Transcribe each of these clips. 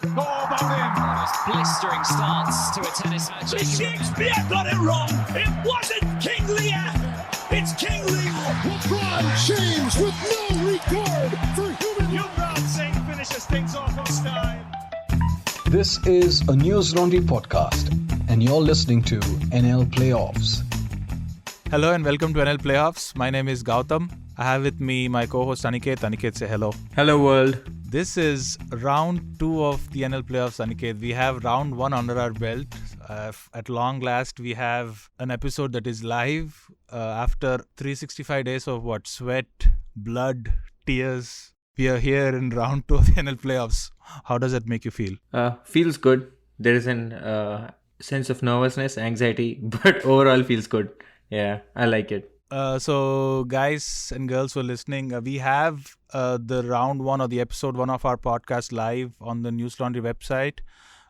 Oh, that's in. Blistering starts to a tennis match. The Shakespeare got it wrong. It wasn't King Lear. It's King Lear. LeBron James with no regard for human. Yuvraj Singh finishes things off on style. This is a News Laundry podcast, and you're listening to NL Playoffs. Hello and welcome to NL Playoffs. My name is Gowtham. I have with me my co-host Aniketh. Aniketh, say hello. Hello world. This is round 2 of the NL Playoffs, Aniketh. We have round 1 under our belt. At long last, we have an episode that is live after 365 days of sweat, blood, tears. We are here in round 2 of the NL Playoffs. How does that make you feel? Feels good. There is an sense of nervousness, anxiety, but overall feels good. Yeah, I like it. So guys and girls who are listening, we have the round 1 or the episode 1 of our podcast live on the News Laundry website.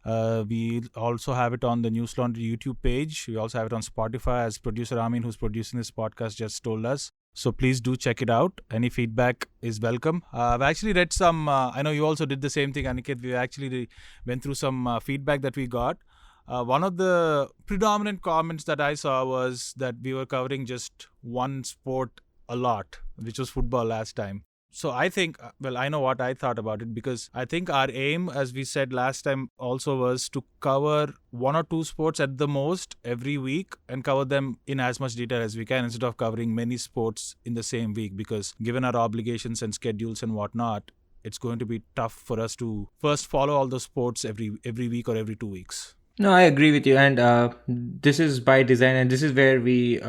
We also have it on the News Laundry YouTube page. We also have it on Spotify, as producer Amin, who's producing this podcast, just told us. So please do check it out. Any feedback is welcome. I've actually read some, I know you also did the same thing, Aniketh. We actually went through some feedback that we got. One of the predominant comments that I saw was that we were covering just one sport a lot, which was football last time. So I think, I know what I thought about it, because I think our aim, as we said last time also, was to cover 1 or 2 sports at the most every week and cover them in as much detail as we can, instead of covering many sports in the same week, because given our obligations and schedules and whatnot, it's going to be tough for us to first follow all the sports every week or every 2 weeks. No, I agree with you. And this is by design. And this is where we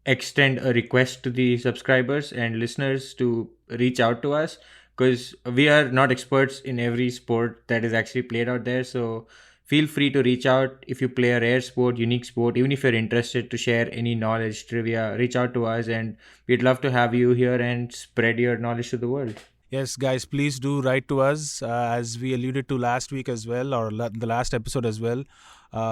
extend a request to the subscribers and listeners to reach out to us. Because we are not experts in every sport that is actually played out there. So feel free to reach out if you play a rare sport, unique sport. Even if you're interested to share any knowledge, trivia, reach out to us. And we'd love to have you here and spread your knowledge to the world. Yes, guys, please do write to us, as we alluded to last week as well, or the last episode as well.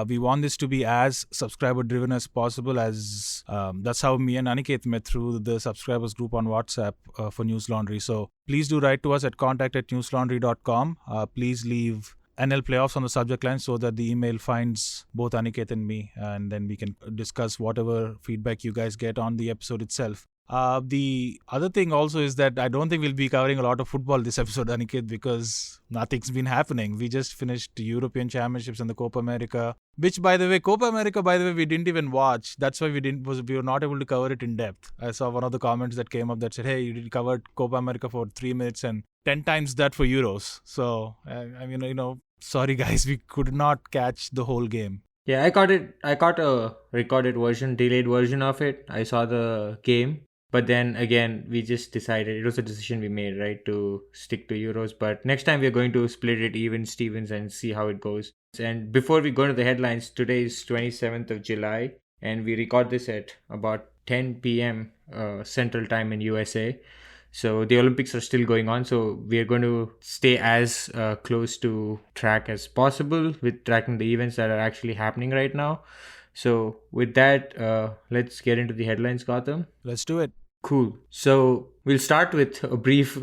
We want this to be as subscriber-driven as possible, as that's how me and Aniketh met, through the subscribers group on WhatsApp for News Laundry. So please do write to us at contact@newslaundry.com. Please leave NL Playoffs on the subject line so that the email finds both Aniketh and me, and then we can discuss whatever feedback you guys get on the episode itself. The other thing also is that I don't think we'll be covering a lot of football this episode, Aniketh, because nothing's been happening. We just finished European Championships and the Copa America, which, by the way, we didn't even watch. That's why we were not able to cover it in depth. I saw one of the comments that came up that said, hey, you did cover Copa America for 3 minutes and 10 times that for Euros. So, sorry guys, we could not catch the whole game. Yeah, I caught a recorded version, delayed version of it. I saw the game. But then again, we just decided, it was a decision we made, right, to stick to Euros. But next time we're going to split it even, Stevens, and see how it goes. And before we go to the headlines, today is 27th of July, and we record this at about 10 p.m. Central Time in USA. So the Olympics are still going on. So we are going to stay as close to track as possible with tracking the events that are actually happening right now. So with that, let's get into the headlines, Gautam. Let's do it. Cool. So we'll start with a brief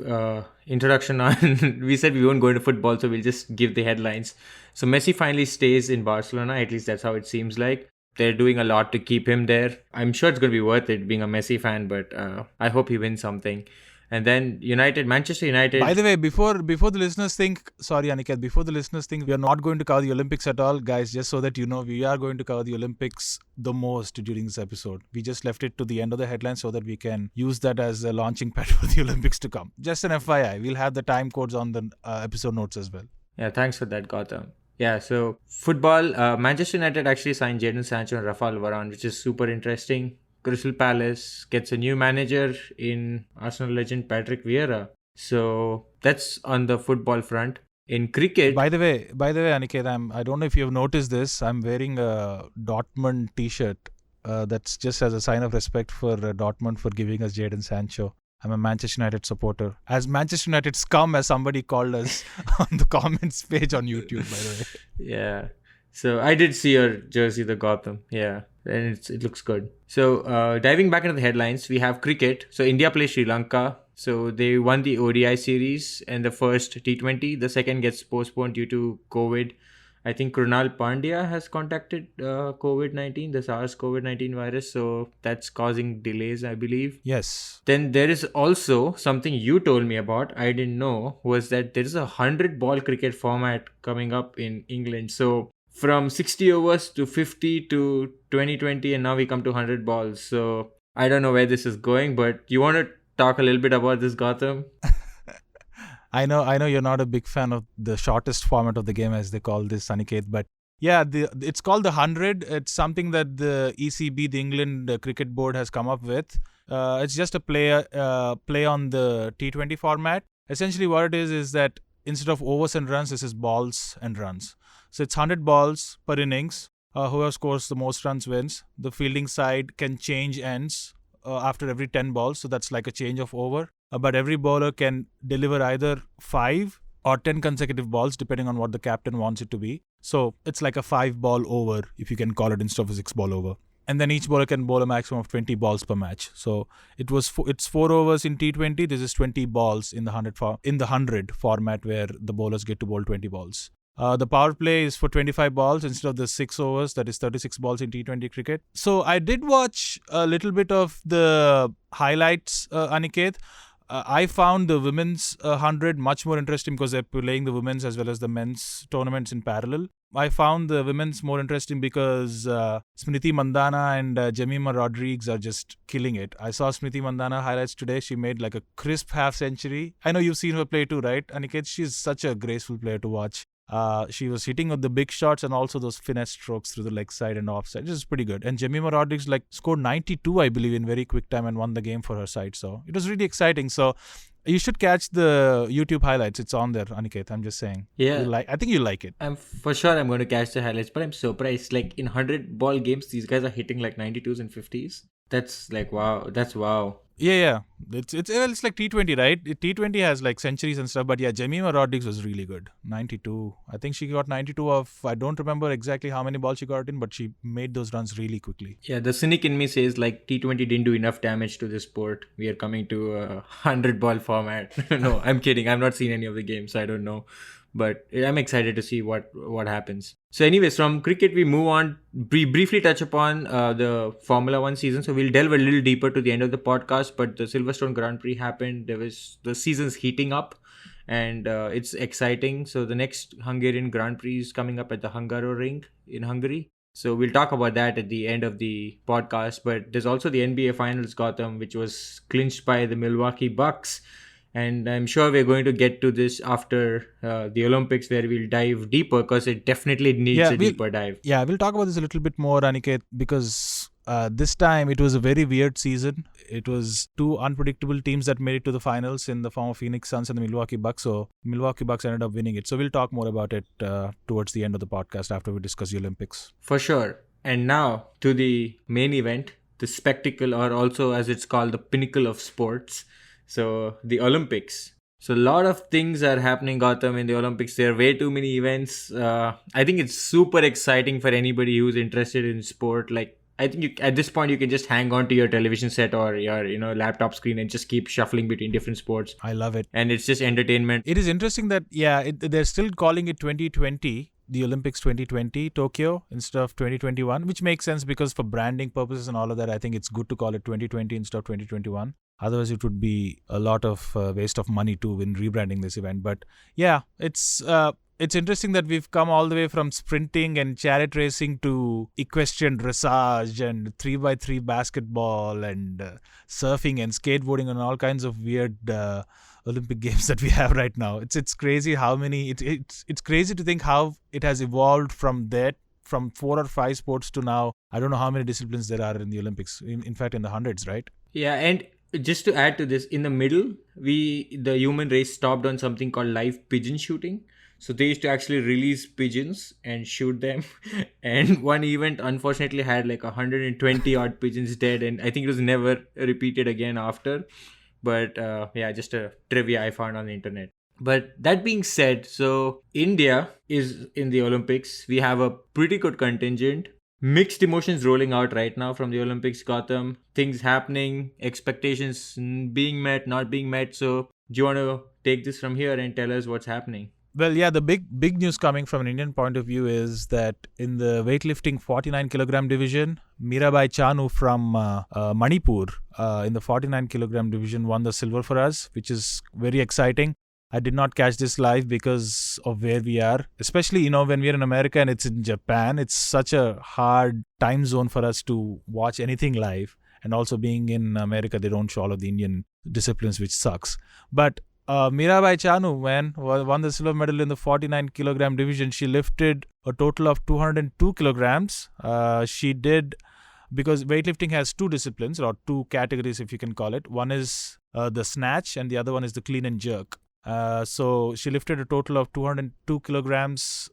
introduction on, we said we won't go into football, so we'll just give the headlines. So Messi finally stays in Barcelona, at least that's how it seems like. They're doing a lot to keep him there. I'm sure it's going to be worth it being a Messi fan, but I hope he wins something. And then Manchester United. By the way, before the listeners think, sorry Aniketh, before the listeners think we are not going to cover the Olympics at all, guys, just so that you know, we are going to cover the Olympics the most during this episode. We just left it to the end of the headline so that we can use that as a launching pad for the Olympics to come. Just an FYI, we'll have the time codes on the episode notes as well. Yeah, thanks for that, Gautam. Yeah, so football, Manchester United actually signed Jadon Sancho and Rafael Varane, which is super interesting. Crystal Palace gets a new manager in Arsenal legend Patrick Vieira. So that's on the football front. In cricket... By the way, Aniketh, I don't know if you have noticed this. I'm wearing a Dortmund t-shirt. That's just as a sign of respect for Dortmund for giving us Jadon Sancho. I'm a Manchester United supporter. As Manchester United scum, as somebody called us on the comments page on YouTube, by the way. Yeah. So I did see your jersey, the Gautam. Yeah. And it looks good. So diving back into the headlines, we have cricket. So India plays Sri Lanka. So they won the ODI series and the first T20. The second gets postponed due to COVID. I think Krunal Pandya has contacted COVID-19, the SARS-CoV-19 virus. So that's causing delays, I believe. Yes. Then there is also something you told me about, I didn't know, was that there is a 100-ball cricket format coming up in England. So from 60 overs to 50 to 2020, and now we come to 100 balls. So I don't know where this is going, but you want to talk a little bit about this, Gautam? I know you're not a big fan of the shortest format of the game, as they call this, Aniketh, but yeah, it's called the 100. It's something that the ECB, the England Cricket Board, has come up with. It's just a play on the T20 format. Essentially what it is that instead of overs and runs, this is balls and runs. So it's 100 balls per innings. Whoever scores the most runs wins. The fielding side can change ends after every 10 balls. So that's like a change of over. But every bowler can deliver either 5 or 10 consecutive balls, depending on what the captain wants it to be. So it's like a 5-ball over, if you can call it, instead of a 6-ball over. And then each bowler can bowl a maximum of 20 balls per match. So it's 4 overs in T20. This is 20 balls in the 100 format, where the bowlers get to bowl 20 balls. The power play is for 25 balls instead of the 6 overs, that is 36 balls in T20 cricket. So I did watch a little bit of the highlights, Aniketh. I found the women's 100 much more interesting because they're playing the women's as well as the men's tournaments in parallel. I found the women's more interesting because Smriti Mandhana and Jemima Rodriguez are just killing it. I saw Smriti Mandhana highlights today. She made like a crisp half century. I know you've seen her play too, right, Aniket? She's such a graceful player to watch. She was hitting the big shots and also those finesse strokes through the leg side and offside. This is pretty good. And Jemima Rodriguez scored 92, I believe, in very quick time and won the game for her side. So it was really exciting. So you should catch the YouTube highlights. It's on there, Aniket. I'm just saying. Yeah. I think you'll like it. I'm going to catch the highlights, but I'm surprised. Like in 100-ball games, these guys are hitting like 92s and 50s. That's like, wow. That's wow. Yeah. It's like T20, right? T20 has like centuries and stuff, but yeah, Jemima Rodriguez was really good. 92. I think she got 92 I don't remember exactly how many balls she got in, but she made those runs really quickly. Yeah, the cynic in me says like T20 didn't do enough damage to this sport. We are coming to a 100-ball format. No, I'm kidding. I've not seen any of the games, so I don't know. But I'm excited to see what happens. So anyways, from cricket, we move on, briefly touch upon the Formula 1 season. So we'll delve a little deeper to the end of the podcast. But the Silverstone Grand Prix happened. The season's heating up and it's exciting. So the next Hungarian Grand Prix is coming up at the Hungaroring in Hungary. So we'll talk about that at the end of the podcast. But there's also the NBA Finals, Gautam, which was clinched by the Milwaukee Bucks. And I'm sure we're going to get to this after the Olympics, where we'll dive deeper because it definitely needs a deeper dive. Yeah, we'll talk about this a little bit more, Aniket, because this time it was a very weird season. It was 2 unpredictable teams that made it to the finals in the form of Phoenix Suns and the Milwaukee Bucks. So Milwaukee Bucks ended up winning it. So we'll talk more about it towards the end of the podcast after we discuss the Olympics. For sure. And now to the main event, the spectacle, or also as it's called, the pinnacle of sports. So the Olympics. So a lot of things are happening, Gautam, in the Olympics. There are way too many events. I think it's super exciting for anybody who's interested in sport. Like, I think at this point you can just hang on to your television set or your laptop screen and just keep shuffling between different sports. I love it. And it's just entertainment. It is interesting that they're still calling it 2020. The Olympics 2020 Tokyo instead of 2021, which makes sense because for branding purposes and all of that, I think it's good to call it 2020 instead of 2021. Otherwise, it would be a lot of waste of money too in rebranding this event. But yeah, it's interesting that we've come all the way from sprinting and chariot racing to equestrian dressage and 3x3 basketball and surfing and skateboarding and all kinds of weird Olympic games that we have right now. It's crazy how many. It's crazy to think how it has evolved from 4 or 5 sports to now. I don't know how many disciplines there are in the Olympics. In fact, in the hundreds, right? Yeah, and just to add to this, in the middle, the human race stopped on something called live pigeon shooting. So they used to actually release pigeons and shoot them. And one event unfortunately had like 120 odd pigeons dead, and I think it was never repeated again after. But just a trivia I found on the internet. But that being said, so India is in the Olympics. We have a pretty good contingent. mixed emotions rolling out right now from the Olympics, Gautam. Things happening, expectations being met, not being met. So, do you want to take this from here and tell us what's happening? Well, yeah, the big news coming from an Indian point of view is that in the weightlifting 49 kilogram division, Mirabai Chanu from Manipur in the 49 kilogram division won the silver for us, which is very exciting. I did not catch this live because of where we are, especially, when we're in America and it's in Japan. It's such a hard time zone for us to watch anything live. And also being in America, they don't show all of the Indian disciplines, which sucks. But Mirabai Chanu won the silver medal in the 49 kilogram division. She lifted a total of 202 kilograms. She did, because weightlifting has two disciplines or two categories, if you can call it. One is the snatch and the other one is the clean and jerk. So she lifted a total of 202 kilograms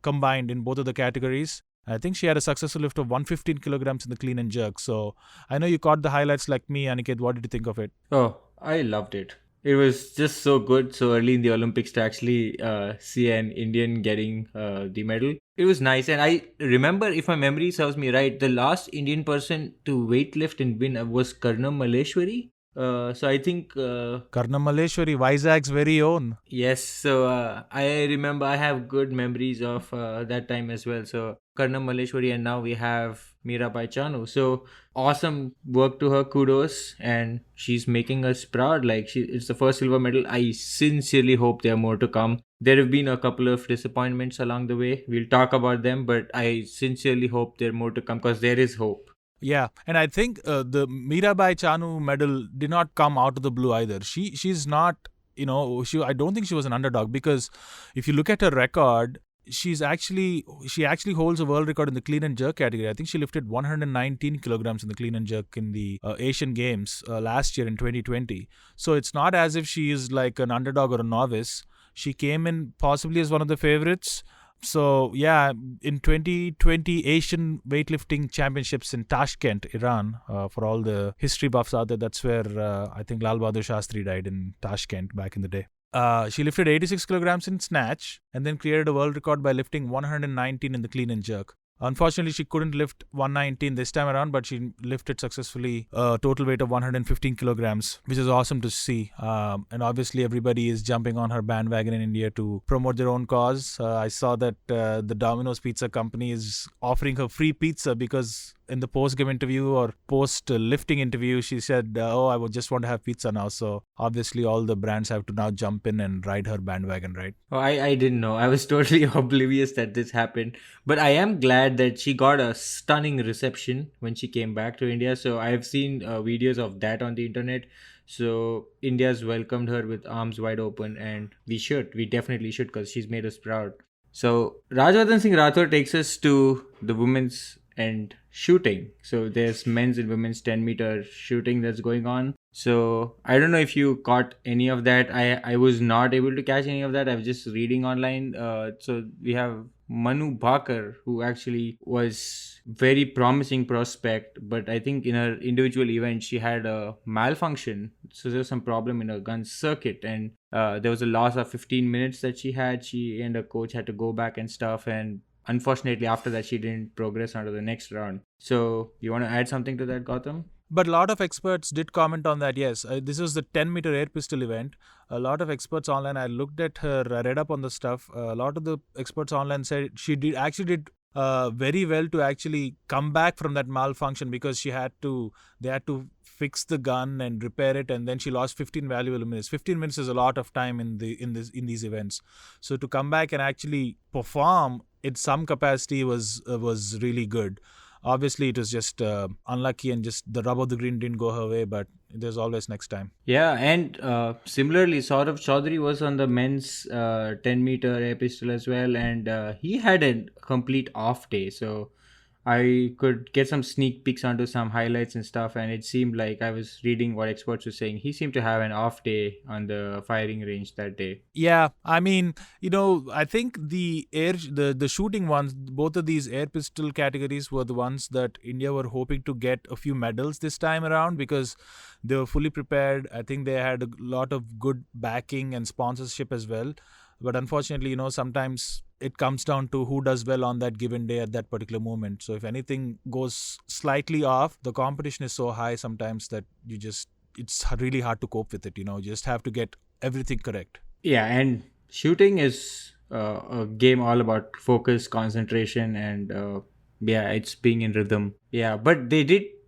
combined in both of the categories. I think she had a successful lift of 115 kilograms in the clean and jerk. So I know you caught the highlights like me, Aniketh. What did you think of it? Oh, I loved it. It was just so good so early in the Olympics to actually see an Indian getting the medal. It was nice. And I remember, if my memory serves me right, the last Indian person to weightlift and win was Karnam Malleshwari. So I think... Karnam Malleshwari, Vizag's very own. Yes. So I remember I have good memories of that time as well. So Karnam Malleshwari, and now we have Mirabai Chanu. So awesome work to her, kudos, and she's making us proud. It's the first silver medal. I sincerely hope there are more to come. There have been a couple of disappointments along the way. We'll talk about them, but I sincerely hope there are more to come because there is hope. Yeah, and I think the Mirabai Chanu medal did not come out of the blue either. She's not, I don't think she was an underdog, because if you look at her record, she actually holds a world record in the clean and jerk category. I think she lifted 119 kilograms in the clean and jerk in the Asian Games last year in 2020. So it's not as if she is like an underdog or a novice. She came in possibly as one of the favorites. So yeah, in 2020 Asian Weightlifting Championships in Tashkent, Iran, for all the history buffs out there, that's where I think Lal Bahadur Shastri died, in Tashkent back in the day. She lifted 86 kilograms in snatch and then created a world record by lifting 119 in the clean and jerk. Unfortunately, she couldn't lift 119 this time around, but she lifted successfully a total weight of 115 kilograms, which is awesome to see. And obviously, everybody is jumping on her bandwagon in India to promote their own cause. I saw that the Domino's Pizza Company is offering her free pizza because in the post-game interview or post-lifting interview, she said, I would just want to have pizza now. So obviously, all the brands have to now jump in and ride her bandwagon, right? Oh, I didn't know. I was totally oblivious that this happened. But I am glad that she got a stunning reception when she came back to India. So I've seen videos of that on the internet. So India's welcomed her with arms wide open, and we definitely should, because she's made us proud. So Rajvardhan Singh Rathore takes us to the women's and shooting. So there's men's and women's 10-meter shooting that's going on. So I don't know if you caught any of that. I was not able to catch any of that. I was just reading online. So we have Manu Bhaker, who actually was very promising prospect, but I think in her individual event she had a malfunction. So there was some problem in her gun circuit, and there was a loss of 15 minutes that she had. She and her coach had to go back and stuff, and unfortunately after that she didn't progress onto the next round. So you want to add something to that, Gautam? But a lot of experts did comment on that. Yes, this was the 10-meter air pistol event. A lot of experts online, I looked at her, I read up on the stuff. A lot of the experts online said she did very well to actually come back from that malfunction, because they had to fix the gun and repair it, and then she lost 15 valuable minutes. 15 minutes is a lot of time in these events. So to come back and actually perform in some capacity was really good. Obviously, it was just unlucky, and just the rub of the green didn't go her way, but there's always next time. Yeah, and similarly, Saurav Chaudhary was on the men's 10-meter air pistol as well, and he had a complete off day. So I could get some sneak peeks onto some highlights and stuff, and it seemed like I was reading what experts were saying. He seemed to have an off day on the firing range that day. Yeah, I mean, I think the shooting ones, both of these air pistol categories were the ones that India were hoping to get a few medals this time around, because they were fully prepared. I think they had a lot of good backing and sponsorship as well. But unfortunately, sometimes it comes down to who does well on that given day at that particular moment. So if anything goes slightly off, the competition is so high sometimes that it's really hard to cope with it. You just have to get everything correct. Yeah, and shooting is a game all about focus, concentration, and it's being in rhythm. Yeah, but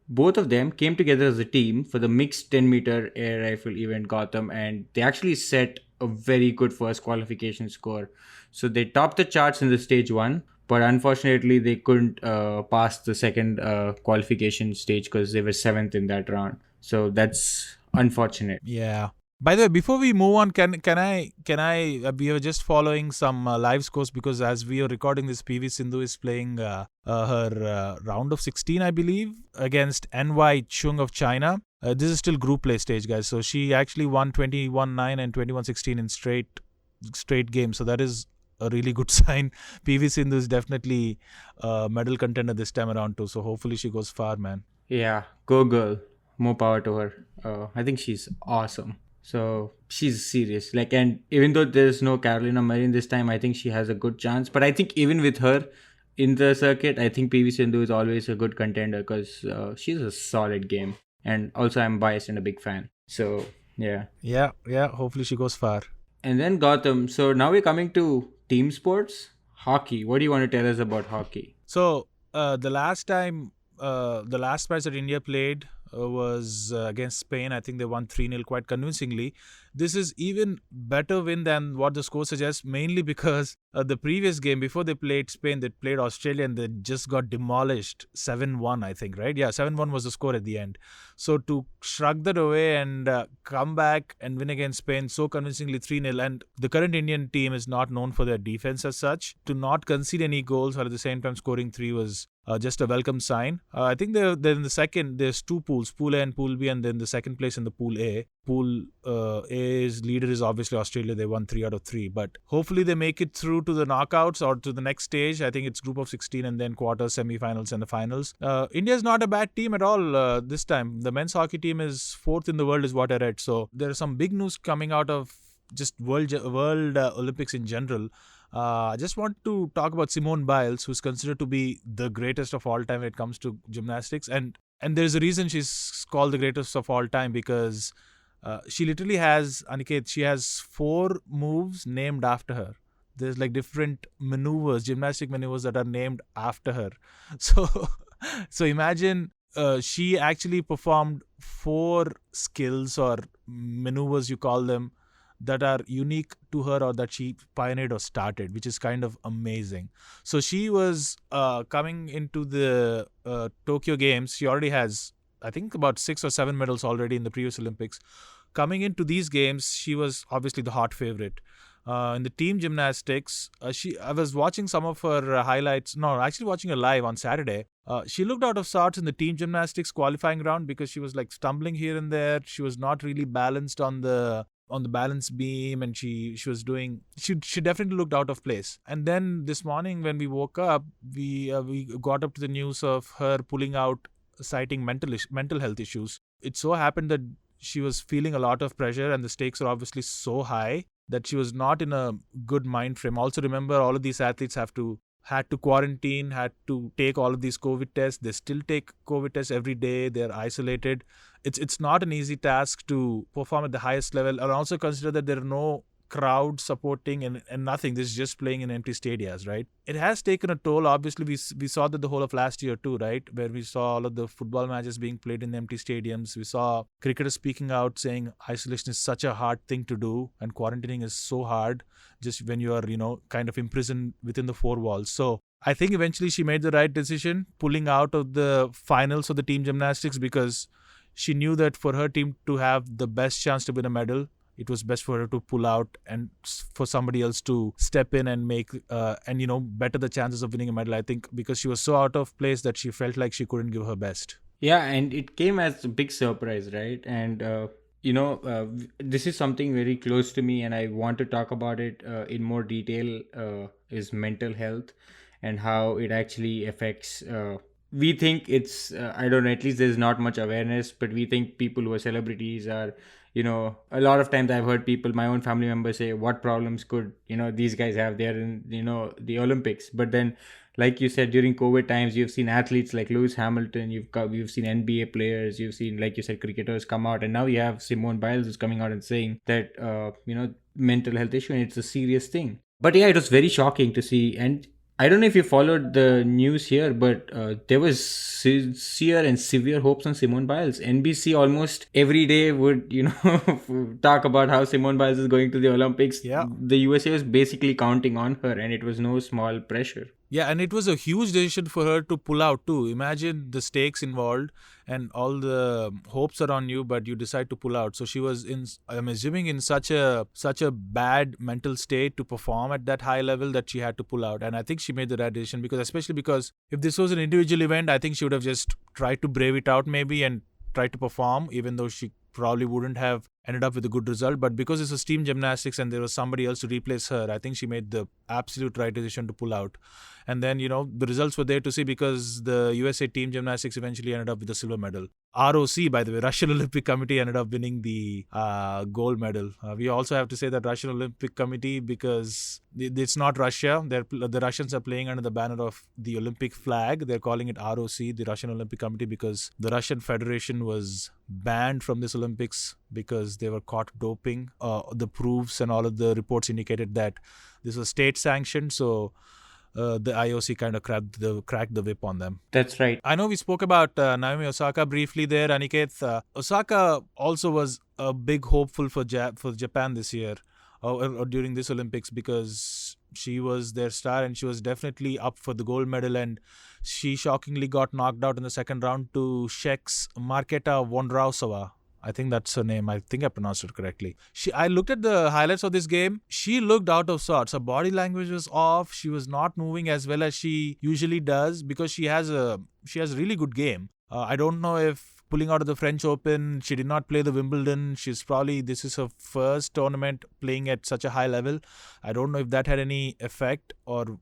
both of them came together as a team for the mixed 10-meter air rifle event Gotham, and they actually set a very good first qualification score. So they topped the charts in the stage one, but unfortunately they couldn't pass the second qualification stage because they were seventh in that round. So that's unfortunate. Yeah. By the way, before we move on, can I we are just following some live scores because as we are recording this, PV Sindhu is playing her round of 16, I believe, against NY Chung of China. This is still group play stage, guys. So she actually won 21-9 and 21-16 in straight games. So that is a really good sign. PV Sindhu is definitely a medal contender this time around too. So hopefully she goes far, man. Yeah, go girl. More power to her. I think she's awesome. So she's serious. And even though there's no Carolina Marin this time, I think she has a good chance. But I think even with her in the circuit, I think PV Sindhu is always a good contender because she's a solid game. And also I'm biased and a big fan. So yeah. Yeah. Hopefully she goes far. And then Gautam. So now we're coming to team sports. Hockey. What do you want to tell us about hockey? So the last match that India played was against Spain. I think they won 3-0 quite convincingly. This is even better win than what the score suggests, mainly because the previous game before they played Spain, they played Australia and they just got demolished 7-1, I think, right? Yeah, 7-1 was the score at the end. So to shrug that away and come back and win against Spain so convincingly 3-0, and the current Indian team is not known for their defense as such, to not concede any goals or at the same time scoring 3 was just a welcome sign. I think they're in the second. There's two pools, Pool A and Pool B, and then the second place in the Pool A. Pool A's leader is obviously Australia. They won 3 out of 3. But hopefully they make it through to the knockouts or to the next stage. I think it's group of 16 and then quarters, semi-finals and the finals. India is not a bad team at all this time. The men's hockey team is 4th in the world is what I read. So there is some big news coming out of just world Olympics in general. I just want to talk about Simone Biles, who's considered to be the greatest of all time when it comes to gymnastics. And there's a reason she's called the greatest of all time because she literally has, Aniketh, she has 4 moves named after her. There's different maneuvers, gymnastic maneuvers that are named after her. So imagine she actually performed 4 skills or maneuvers, you call them, that are unique to her or that she pioneered or started, which is kind of amazing. So she was coming into the Tokyo Games. She already has, I think, about 6 or 7 medals already in the previous Olympics. Coming into these games, she was obviously the hot favorite. In the team gymnastics, I was watching some of her highlights. No, actually watching her live on Saturday. She looked out of sorts in the team gymnastics qualifying round because she was stumbling here and there. She was not really balanced on the balance beam, and she definitely looked out of place. And then this morning when we woke up, we got up to the news of her pulling out, citing mental health issues. It so happened that she was feeling a lot of pressure and the stakes are obviously so high that she was not in a good mind frame. Also remember, all of these athletes had to quarantine, had to take all of these COVID tests. They still take COVID tests every day. They're isolated. It's not an easy task to perform at the highest level. And also consider that there are no crowd supporting and nothing. This is just playing in empty stadiums, right? It has taken a toll. Obviously, we saw that the whole of last year too, right? Where we saw all of the football matches being played in empty stadiums. We saw cricketers speaking out saying isolation is such a hard thing to do and quarantining is so hard just when you are, kind of imprisoned within the 4 walls. So I think eventually she made the right decision pulling out of the finals of the team gymnastics because she knew that for her team to have the best chance to win a medal, it was best for her to pull out and for somebody else to step in and make better the chances of winning a medal. I think because she was so out of place that she felt like she couldn't give her best. Yeah, and it came as a big surprise, right? And this is something very close to me, and I want to talk about it in more detail. Is mental health and how it actually affects. We think it's I don't know. At least there's not much awareness, but we think people who are celebrities are a lot of times I've heard people, my own family members, say, what problems could these guys have? They're in the Olympics. But then, like you said, during COVID times, you've seen athletes like Lewis Hamilton, you've seen NBA players, you've seen, like you said, cricketers come out, and now you have Simone Biles who's coming out and saying that mental health issue, and it's a serious thing. But yeah, it was very shocking to see. And I don't know if you followed the news here, but there was sincere and severe hopes on Simone Biles. NBC almost every day would, talk about how Simone Biles is going to the Olympics. Yeah. The USA was basically counting on her, and it was no small pressure. Yeah, and it was a huge decision for her to pull out too. Imagine the stakes involved and all the hopes are on you, but you decide to pull out. So she was I'm assuming in such a bad mental state to perform at that high level that she had to pull out. And I think she made the right decision, especially because if this was an individual event, I think she would have just tried to brave it out maybe and tried to perform, even though she probably wouldn't have ended up with a good result. But because this was team gymnastics and there was somebody else to replace her, I think she made the absolute right decision to pull out. And then, the results were there to see, because the USA team gymnastics eventually ended up with the silver medal. ROC, by the way, Russian Olympic Committee, ended up winning the gold medal. We also have to say that Russian Olympic Committee, because it's not Russia. The Russians are playing under the banner of the Olympic flag. They're calling it ROC, the Russian Olympic Committee, because the Russian Federation was banned from this Olympics because they were caught doping. The proofs and all of the reports indicated that this was state sanctioned. So the IOC kind of cracked the whip on them. That's right. I know we spoke about Naomi Osaka briefly there, Aniketh. Osaka also was a big hopeful for Japan this year or during this Olympics, because she was their star and she was definitely up for the gold medal, and she shockingly got knocked out in the second round to Czech's Marketa Vondrausova. I think that's her name. I think I pronounced it correctly. I looked at the highlights of this game. She looked out of sorts. Her body language was off. She was not moving as well as she usually does, because she has a really good game. I don't know if pulling out of the French Open, she did not play the Wimbledon. This is her first tournament playing at such a high level. I don't know if that had any effect, or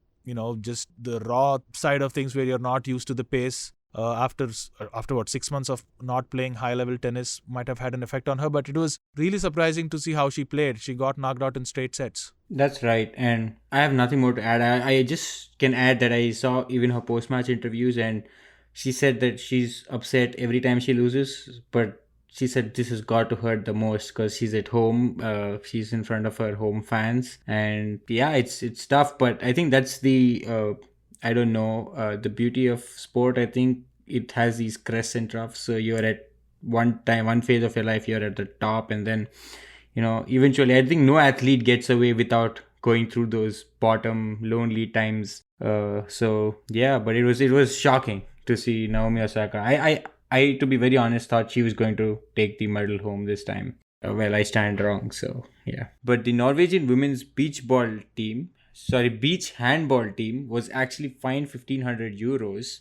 just the raw side of things where you're not used to the pace. After 6 months of not playing high level tennis might have had an effect on her, but it was really surprising to see how she played. She got knocked out in straight sets. That's right, and I have nothing more to add. I just can add that I saw even her post-match interviews, and she said that she's upset every time she loses, but she said this has got to hurt the most because she's at home, she's in front of her home fans, and yeah, it's tough. But I think that's the the beauty of sport. I think it has these crests and troughs. So you're at one phase of your life, you're at the top, and then eventually, I think no athlete gets away without going through those bottom lonely times. So yeah, but it was shocking to see Naomi Osaka. I to be very honest, thought she was going to take the medal home this time. Well, I stand wrong. So yeah, but the Norwegian women's beach handball team was actually fined 1,500 euros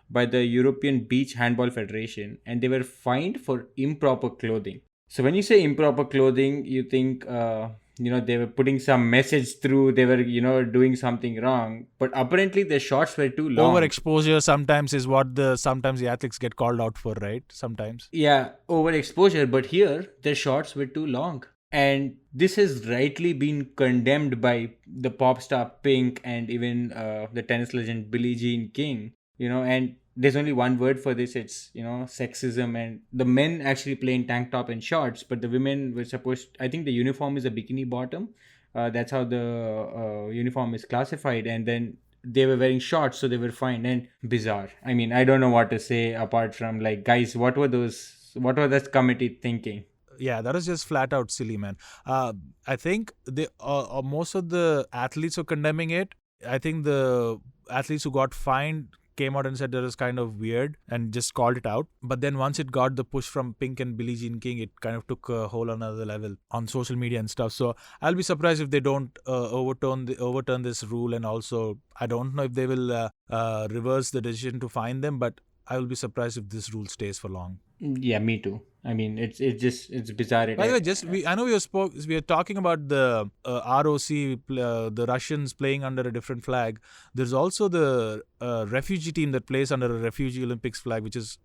by the European Beach Handball Federation, and they were fined for improper clothing. So when you say improper clothing, you think they were putting some message through, they were doing something wrong, but apparently their shorts were too long. Overexposure sometimes is what sometimes the athletes get called out for, right? Sometimes. Yeah, overexposure, but here their shorts were too long. And this has rightly been condemned by the pop star Pink and even the tennis legend Billie Jean King, and there's only one word for this. It's, sexism. And the men actually play in tank top and shorts, but the women were I think the uniform is a bikini bottom. That's how the uniform is classified. And then they were wearing shorts, so they were fine. And bizarre. I mean, I don't know what to say apart from guys, what were that committee thinking? Yeah, that was just flat out silly, man. I think most of the athletes were condemning it. I think the athletes who got fined came out and said that was kind of weird and just called it out. But then once it got the push from Pink and Billie Jean King, it kind of took a whole another level on social media and stuff. So I'll be surprised if they don't overturn this rule. And also, I don't know if they will reverse the decision to fine them, but I will be surprised if this rule stays for long. Yeah, me too. I mean, it's bizarre. By the way, I know we are talking about the ROC, the Russians playing under a different flag. There's also the refugee team that plays under a Refugee Olympics flag, which is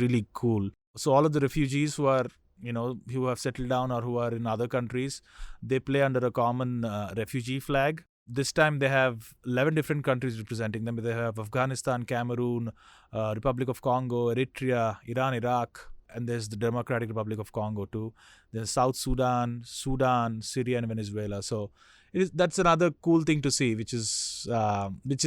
really cool. So all of the refugees who are who have settled down or who are in other countries, they play under a common refugee flag. This time they have 11 different countries representing them. They have Afghanistan, Cameroon, Republic of Congo, Eritrea, Iran, Iraq, and there's the Democratic Republic of Congo too. There's South Sudan, Syria, and Venezuela. So that's another cool thing to see, which is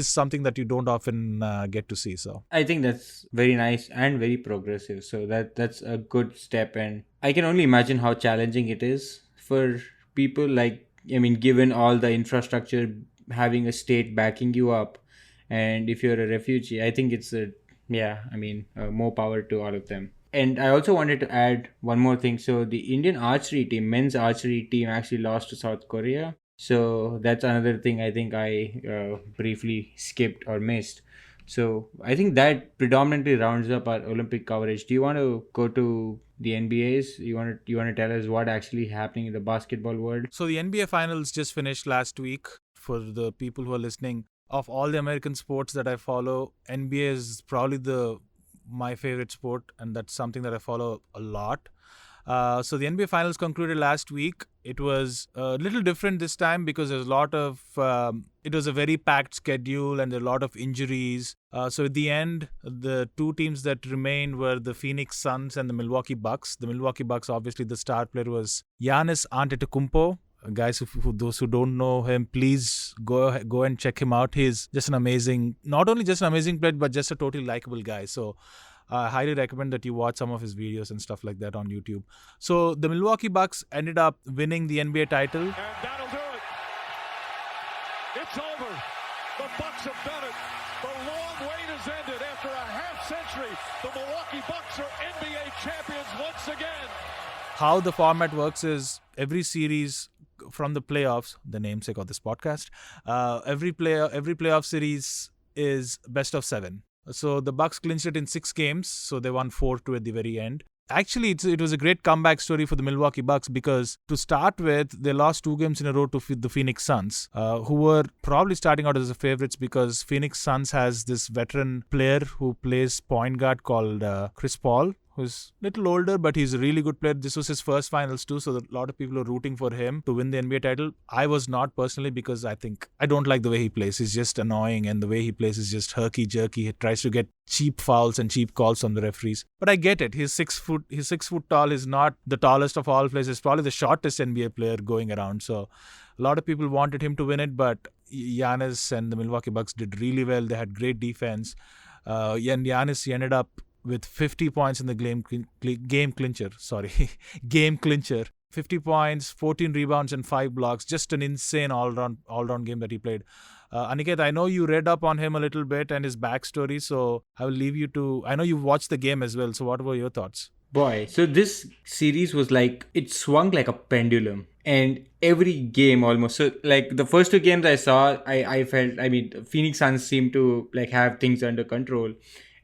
something that you don't often get to see. So I think that's very nice and very progressive. So that's a good step, and I can only imagine how challenging it is for people. Given all the infrastructure, having a state backing you up, and if you're a refugee, I think it's more power to all of them. And I also wanted to add one more thing. So the Indian men's archery team actually lost to South Korea. So that's another thing I think I briefly skipped or missed. So I think that predominantly rounds up our Olympic coverage. Do you want to go to the NBAs? You want to tell us what actually happening in the basketball world? So the NBA finals just finished last week. For the people who are listening, of all the American sports that I follow, NBA is probably my favorite sport, and that's something that I follow a lot. So the NBA finals concluded last week. It was a little different this time because there's a lot of it was a very packed schedule and there are a lot of injuries. So at the end, the two teams that remained were the Phoenix Suns and the Milwaukee Bucks. The Milwaukee Bucks, obviously the star player was Giannis Antetokounmpo. Guys, those who don't know him, please go and check him out. He's just not only just an amazing player, but just a totally likable guy. So I highly recommend that you watch some of his videos and stuff like that on YouTube. So the Milwaukee Bucks ended up winning the NBA title. And that'll do it. It's over. The Bucks have done it. The long wait has ended. After a half century, the Milwaukee Bucks are NBA champions once again. How the format works is every series from the playoffs, the namesake of this podcast, every playoff series is best of 7. So the Bucks clinched it in 6 games, so they won 4-2 at the very end. Actually, it was a great comeback story for the Milwaukee Bucks because to start with, they lost 2 games in a row to the Phoenix Suns, who were probably starting out as the favorites because Phoenix Suns has this veteran player who plays point guard called Chris Paul, who's a little older, but he's a really good player. This was his first finals too, so a lot of people are rooting for him to win the NBA title. I was not personally because I don't like the way he plays. He's just annoying, and the way he plays is just herky-jerky. He tries to get cheap fouls and cheap calls from the referees. But I get it. He's 6 foot tall. He's not the tallest of all players. He's probably the shortest NBA player going around. So a lot of people wanted him to win it, but Giannis and the Milwaukee Bucks did really well. They had great defense. And Giannis, he ended up with 50 points in the game clincher. 50 points, 14 rebounds, and 5 blocks. Just an insane all-round game that he played. Aniketh, I know you read up on him a little bit and his backstory, so I will leave you to... I know you watched the game as well, so what were your thoughts? Boy, so this series was it swung like a pendulum. And every game almost. So the first 2 games I saw, I felt, Phoenix Suns seemed to have things under control.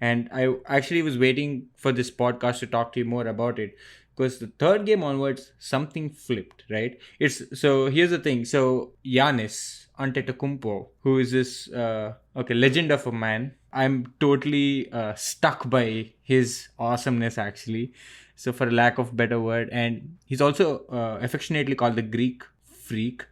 And I actually was waiting for this podcast to talk to you more about it. Because the 3rd game onwards, something flipped, right? So here's the thing. So Giannis Antetokounmpo, who is this legend of a man. I'm totally stuck by his awesomeness, actually. So for lack of better word. And he's also affectionately called the Greek Freak.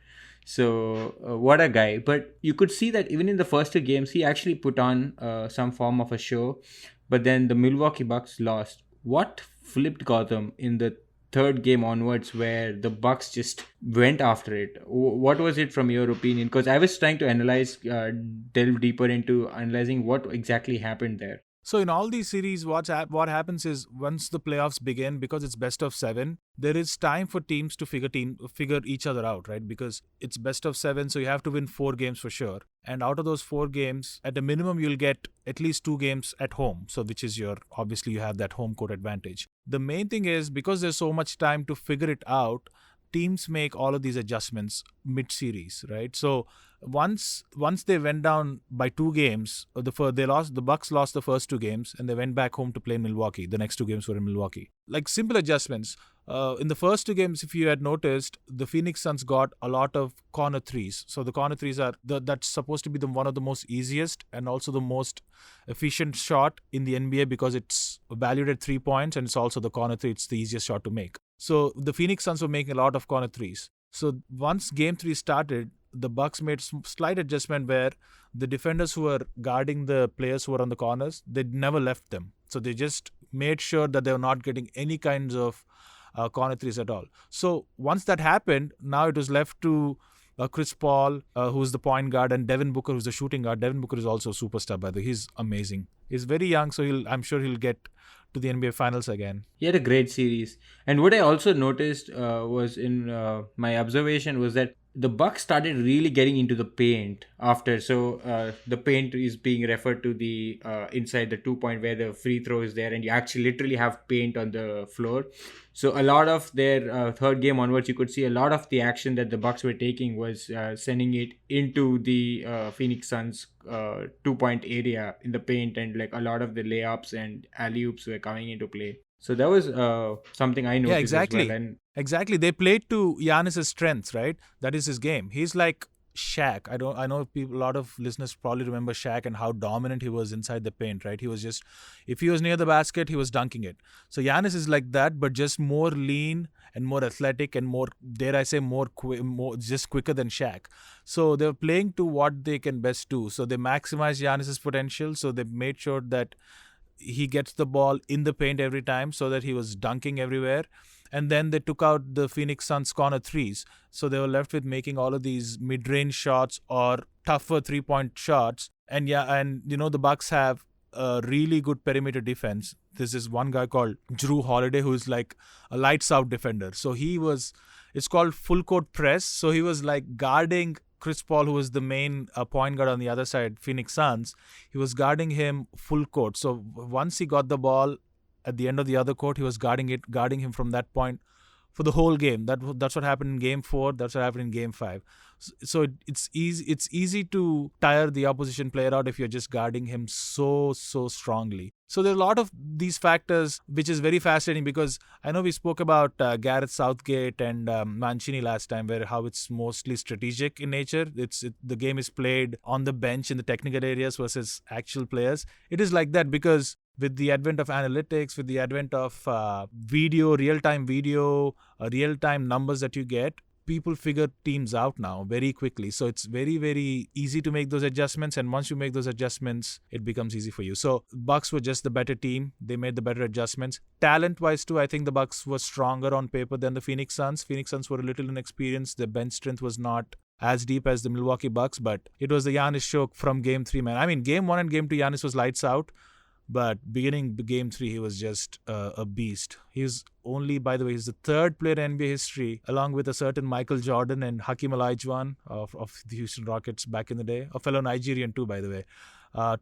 So what a guy. But you could see that even in the first 2 games, he actually put on some form of a show. But then the Milwaukee Bucks lost. What flipped Gowtham in the 3rd game onwards where the Bucks just went after it? What was it from your opinion? Because I was trying to delve deeper into analyzing what exactly happened there. So in all these series, what happens is once the playoffs begin, because it's best of 7, there is time for teams to figure each other out, right? Because it's best of 7, so you have to win 4 games for sure. And out of those 4 games, at a minimum, you'll get at least 2 games at home. So which is obviously you have that home court advantage. The main thing is because there's so much time to figure it out, teams make all of these adjustments mid-series, right? So once they went down by 2 games, the Bucks lost the first 2 games and they went back home to play Milwaukee. The next 2 games were in Milwaukee. Simple adjustments. In the first 2 games, if you had noticed, the Phoenix Suns got a lot of corner threes. So the corner threes are that's supposed to be one of the most easiest and also the most efficient shot in the NBA because it's valued at 3 points and it's also the corner three. It's the easiest shot to make. So the Phoenix Suns were making a lot of corner threes. So once game 3 started, the Bucks made slight adjustment where the defenders who were guarding the players who were on the corners, they never left them. So they just made sure that they were not getting any kinds of corner threes at all. So once that happened, now it was left to Chris Paul, who's the point guard, and Devin Booker, who's the shooting guard. Devin Booker is also a superstar, by the way. He's amazing. He's very young, so I'm sure he'll get to the NBA Finals again. He had a great series. And what I also noticed was in my observation was that the Bucks started really getting into the paint after. So the paint is being referred to the inside the 2 point where the free throw is there, and you actually literally have paint on the floor. So a lot of their third game onwards, you could see a lot of the action that the Bucks were taking was sending it into the Phoenix Suns 2 point area in the paint, and like a lot of the layups and alley-oops were coming into play. So that was something I noticed. Yeah, exactly. As well. And exactly. They played to Giannis' strengths, right? That is his game. He's like Shaq. I know a lot of listeners probably remember Shaq and how dominant he was inside the paint, right? He was just, if he was near the basket, he was dunking it. So Giannis is like that, but just more lean and more athletic and more, dare I say, more just quicker than Shaq. So they're playing to what they can best do. So they maximize Giannis' potential. So they made sure that he gets the ball in the paint every time so that he was dunking everywhere. And then they took out the Phoenix Suns corner threes. So they were left with making all of these mid-range shots or tougher 3-point shots. And the Bucks have a really good perimeter defense. This is one guy called Jrue Holiday, who is like a lights out defender. So it's called full court press. So he was like guarding Chris Paul, who was the main point guard on the other side, Phoenix Suns. He was guarding him full court. So once he got the ball at the end of the other court, he was guarding him from that point for the whole game. That's what happened in game 4. That's what happened in game 5. So it's easy to tire the opposition player out if you're just guarding him so strongly. So there are a lot of these factors, which is very fascinating, because I know we spoke about Gareth Southgate and Mancini last time, where how it's mostly strategic in nature. The game is played on the bench in the technical areas versus actual players. It is like that because with the advent of analytics, with the advent of real-time video, real-time numbers that you get, people figure teams out now very quickly. So it's very, very easy to make those adjustments. And once you make those adjustments, it becomes easy for you. So Bucks were just the better team. They made the better adjustments. Talent-wise too, I think the Bucks were stronger on paper than the Phoenix Suns. Phoenix Suns were a little inexperienced. Their bench strength was not as deep as the Milwaukee Bucks. But it was the Giannis show from game 3, man. I mean, game 1 and game 2, Giannis was lights out. But beginning game 3, he was just a beast. He's only, by the way, he's the third player in NBA history, along with a certain Michael Jordan and Hakeem Olajuwon of the Houston Rockets back in the day, a fellow Nigerian too, by the way,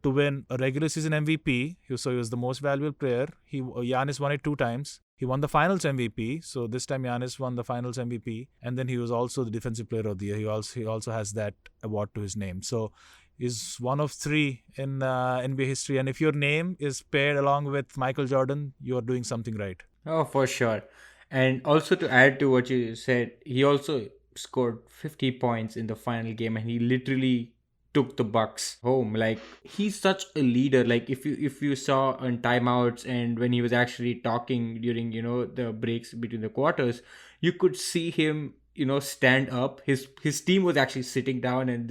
to win a regular season MVP. So he was the most valuable player. Giannis won it 2 times. He won the Finals MVP. So this time Giannis won the Finals MVP. And then he was also the Defensive Player of the Year. He also has that award to his name. So is one of 3 in NBA history. And if your name is paired along with Michael Jordan, you're doing something right. Oh, for sure. And also to add to what you said, he also scored 50 points in the final game, and he literally took the Bucks home. Like, he's such a leader. Like, if you saw on timeouts and when he was actually talking during, the breaks between the quarters, you could see him, stand up. His team was actually sitting down, and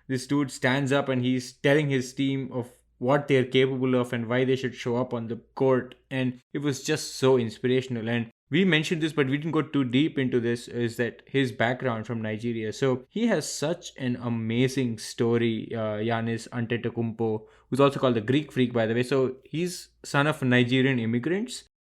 this dude stands up and he's telling his team of what they're capable of and why they should show up on the court. And it was just so inspirational. And we mentioned this, but we didn't go too deep into this, is that his background from Nigeria. So he has such an amazing story, Giannis Antetokounmpo, who's also called the Greek Freak, by the way. So he's son of Nigerian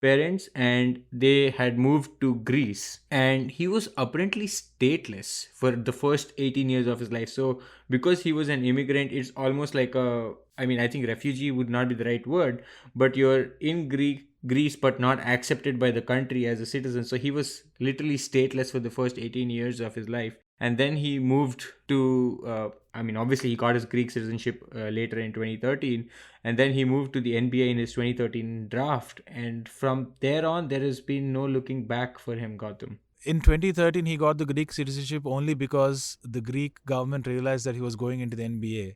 parents, and they had moved to Greece. And he was apparently stateless for the first 18 years of his life. So because he was an immigrant, it's almost like I think refugee would not be the right word, but you're in Greece but not accepted by the country as a citizen. So he was literally stateless for the first 18 years of his life. And then he moved to, obviously he got his Greek citizenship later in 2013. And then he moved to the NBA in his 2013 draft. And from there on, there has been no looking back for him, Gowtham. In 2013, he got the Greek citizenship only because the Greek government realized that he was going into the NBA.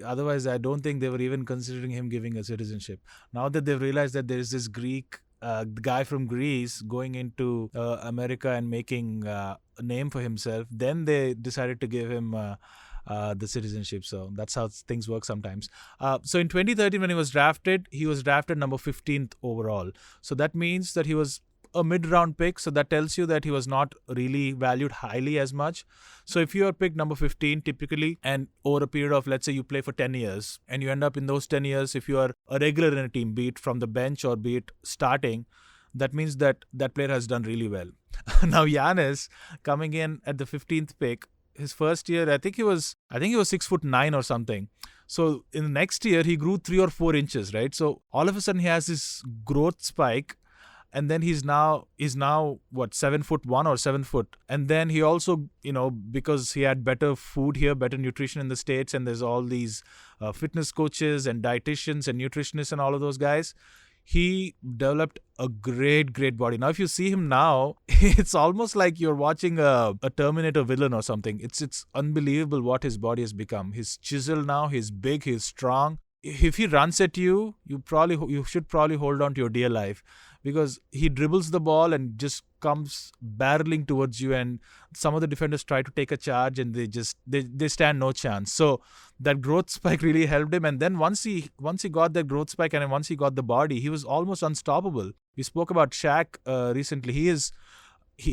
Otherwise, I don't think they were even considering him giving a citizenship. Now that they've realized that there is this Greek the guy from Greece going into America and making a name for himself. Then they decided to give him the citizenship. So that's how things work sometimes. So in 2013, when he was drafted number 15th overall. So that means that he was a mid-round pick. So that tells you that he was not really valued highly as much. So if you are picked number 15 typically, and over a period of, let's say you play for 10 years, and you end up in those 10 years, if you are a regular in a team, be it from the bench or be it starting, that means that that player has done really well. Now Giannis coming in at the 15th pick, his first year, I think he was 6'9" or something. So in the next year, he grew 3 or 4 inches, right? So all of a sudden he has this growth spike. And then he's now what, 7'1" or 7 foot. And then he also, because he had better food here, better nutrition in the States, and there's all these fitness coaches and dietitians and nutritionists and all of those guys, he developed a great body. Now, if you see him now, it's almost like you're watching a Terminator villain or something. It's unbelievable what his body has become. He's chiseled now. He's big. He's strong. If he runs at you, you should probably hold on to your dear life, because he dribbles the ball and just comes barreling towards you, and some of the defenders try to take a charge and they stand no chance. So that growth spike really helped him, and then once he got that growth spike and once he got the body, he was almost unstoppable. We spoke about Shaq recently. He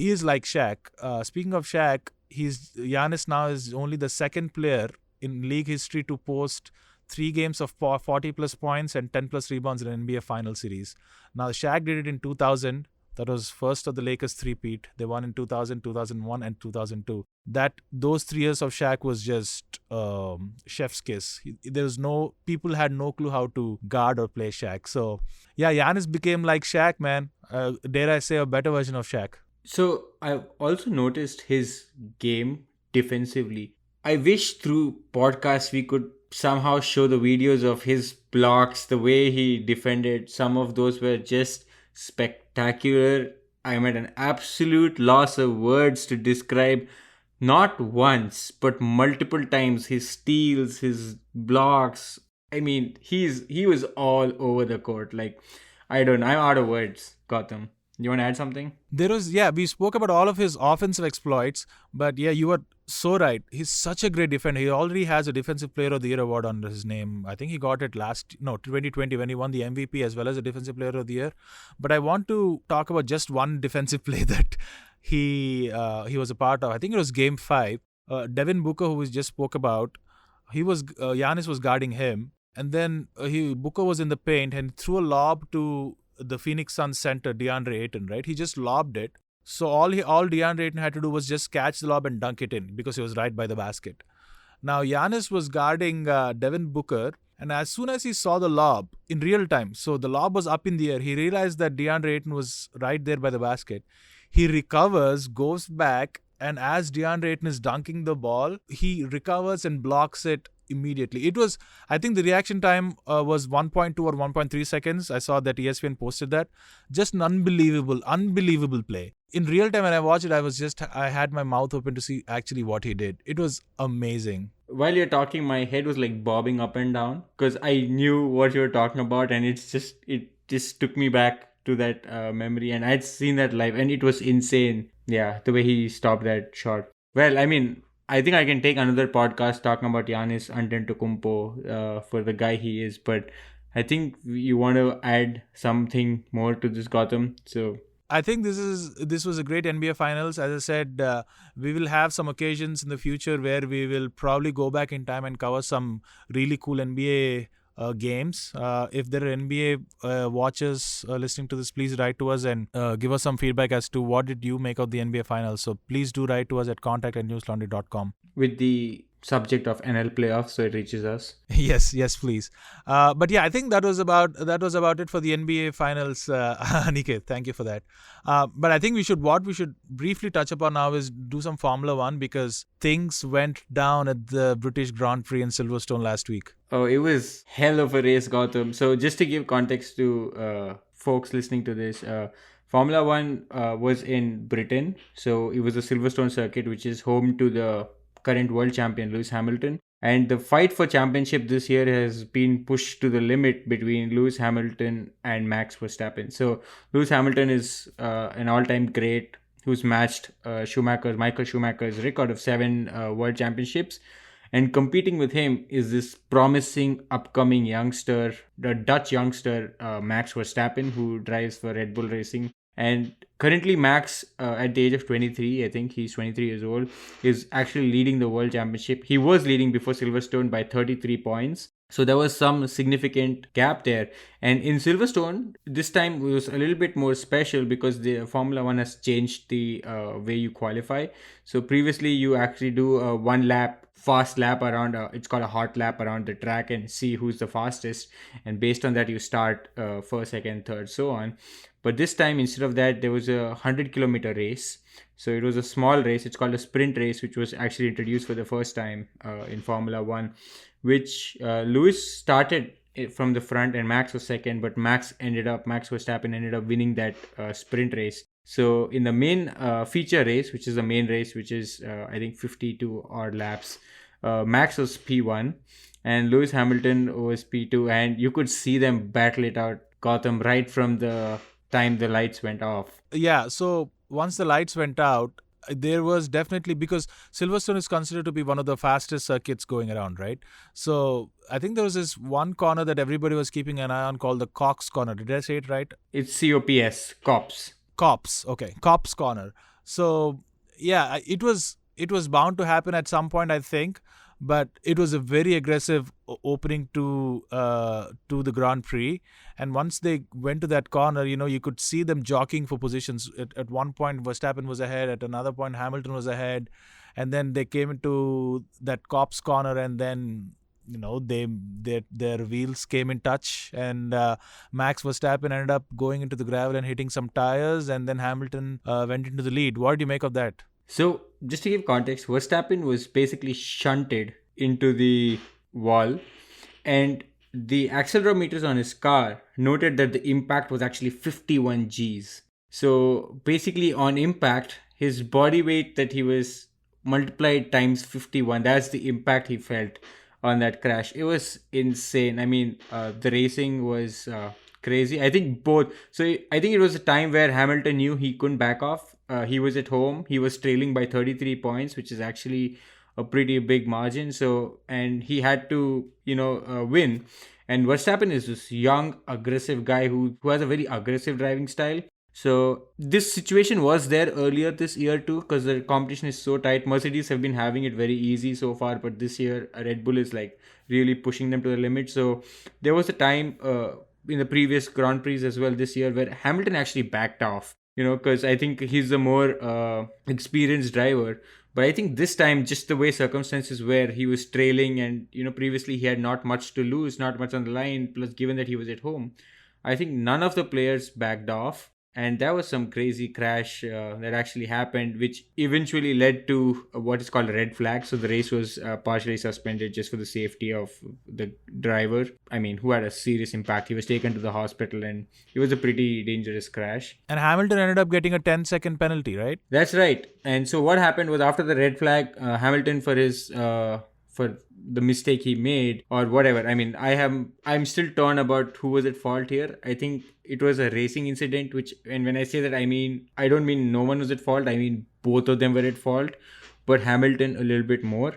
is like Shaq. Speaking of Shaq, Giannis now is only the second player in league history to post 3 games of 40 plus points and 10 plus rebounds in an NBA final series. Now, Shaq did it in 2000. That was first of the Lakers three-peat. They won in 2000, 2001 and 2002. Those 3 years of Shaq was just chef's kiss. People had no clue how to guard or play Shaq. So, yeah, Giannis became like Shaq, man. Dare I say, a better version of Shaq. So, I've also noticed his game defensively. I wish through podcasts we could somehow show the videos of his blocks, the way he defended. Some of those were just spectacular. I'm at an absolute loss of words to describe, not once, but multiple times, his steals, his blocks. I mean, he was all over the court. Like, I'm out of words, Gautham. You want to add something? We spoke about all of his offensive exploits, but yeah, you were so right. He's such a great defender. He already has a Defensive Player of the Year award under his name. I think he got it 2020 when he won the MVP as well as a Defensive Player of the Year. But I want to talk about just one defensive play that he was a part of. I think it was Game 5. Devin Booker, who we just spoke about, Giannis was guarding him, and then Booker was in the paint and threw a lob to the Phoenix Suns center, DeAndre Ayton, right? He just lobbed it. So all DeAndre Ayton had to do was just catch the lob and dunk it in, because he was right by the basket. Now, Giannis was guarding Devin Booker, and as soon as he saw the lob in real time, so the lob was up in the air, he realized that DeAndre Ayton was right there by the basket. He recovers, goes back, and as DeAndre Ayton is dunking the ball, he recovers and blocks it immediately. I think the reaction time was 1.2 or 1.3 seconds. I saw that ESPN posted that. Just an unbelievable play. In real time, when I watched it, I had my mouth open to see actually what he did. It was amazing. While you're talking, my head was like bobbing up and down because I knew what you were talking about, and it just took me back to that memory, and I'd seen that live, and it was insane. Yeah, the way he stopped that shot. Well, I mean, I think I can take another podcast talking about Giannis Antetokounmpo for the guy he is, but I think you want to add something more to this, Gautham. So I think this was a great NBA Finals. As I said, we will have some occasions in the future where we will probably go back in time and cover some really cool NBA games. If there are NBA watchers listening to this, please write to us and give us some feedback as to what did you make of the NBA Finals. So please do write to us at contact@newslaundry.com. With the subject of NL playoffs, so it reaches us. Yes, please. But yeah, I think that was about it for the NBA Finals. Aniketh, thank you for that. But I think what we should briefly touch upon now is do some Formula One, because things went down at the British Grand Prix in Silverstone last week. Oh, it was hell of a race, Gautham. So just to give context to folks listening to this, Formula One was in Britain. So it was the Silverstone circuit, which is home to the current world champion Lewis Hamilton. And the fight for championship this year has been pushed to the limit between Lewis Hamilton and Max Verstappen. So Lewis Hamilton is an all-time great who's matched Michael Schumacher's record of 7 world championships. And competing with him is this promising upcoming youngster, the Dutch youngster, Max Verstappen, who drives for Red Bull Racing. And currently Max, at the age of 23, I think he's 23 years old, is actually leading the world championship. He was leading before Silverstone by 33 points. So there was some significant gap there. And in Silverstone, this time it was a little bit more special because the Formula One has changed the way you qualify. So previously you actually do a fast lap around, it's called a hot lap around the track, and see who's the fastest. And based on that, you start first, second, third, so on. But this time, instead of that, there was a 100-kilometer race. So it was a small race. It's called a sprint race, which was actually introduced for the first time in Formula One, which Lewis started from the front and Max was second, but Max Verstappen ended up winning that sprint race. So in the main feature race, which is the main race, which is I think 52 odd laps, Max was P1 and Lewis Hamilton was P2, and you could see them battle it out, Gowtham, right from the time the lights went off. Yeah, so once the lights went out, there was definitely, because Silverstone is considered to be one of the fastest circuits going around, right? So I think there was this one corner that everybody was keeping an eye on called the Cox corner. Did I say it right? It's COPS, Cops. Okay, Cops corner. So yeah, it was bound to happen at some point, I think, but it was a very aggressive opening to the Grand Prix. And once they went to that corner, you could see them jockeying for positions. At one point, Verstappen was ahead. At another point, Hamilton was ahead. And then they came into that Cops corner, and then their wheels came in touch, and Max Verstappen ended up going into the gravel and hitting some tires, and then Hamilton went into the lead. What do you make of that? So just to give context, Verstappen was basically shunted into the wall, and the accelerometers on his car noted that the impact was actually 51 Gs. So basically on impact, his body weight that he was multiplied times 51, that's the impact he felt on that crash. It was insane. I mean, the racing was crazy. I think both. So I think it was a time where Hamilton knew he couldn't back off. He was at home. He was trailing by 33 points, which is actually a pretty big margin. So, and he had to, win. And Verstappen is this young, aggressive guy who has a very aggressive driving style. So this situation was there earlier this year too, because the competition is so tight. Mercedes have been having it very easy so far, but this year Red Bull is like really pushing them to the limit. So there was a time in the previous Grand Prix as well this year where Hamilton actually backed off, because I think he's a more experienced driver. But I think this time, just the way circumstances were, he was trailing, and previously he had not much to lose, not much on the line. Plus, given that he was at home, I think none of the players backed off. And there was some crazy crash that actually happened, which eventually led to what is called a red flag. So the race was partially suspended just for the safety of the driver. I mean, who had a serious impact. He was taken to the hospital, and it was a pretty dangerous crash. And Hamilton ended up getting a 10-second penalty, right? That's right. And so what happened was, after the red flag, Hamilton, for his for the mistake he made or whatever. I mean, I'm still torn about who was at fault here. I think it was a racing incident, and when I say that, I don't mean no one was at fault. I mean, both of them were at fault, but Hamilton a little bit more.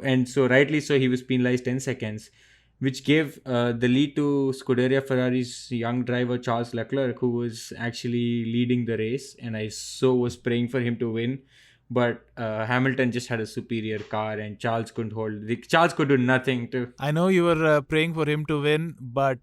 And so rightly so, he was penalized 10 seconds, which gave the lead to Scuderia Ferrari's young driver, Charles Leclerc, who was actually leading the race. And I was praying for him to win. But Hamilton just had a superior car, and Charles couldn't hold. Charles could do nothing to. I know you were praying for him to win, but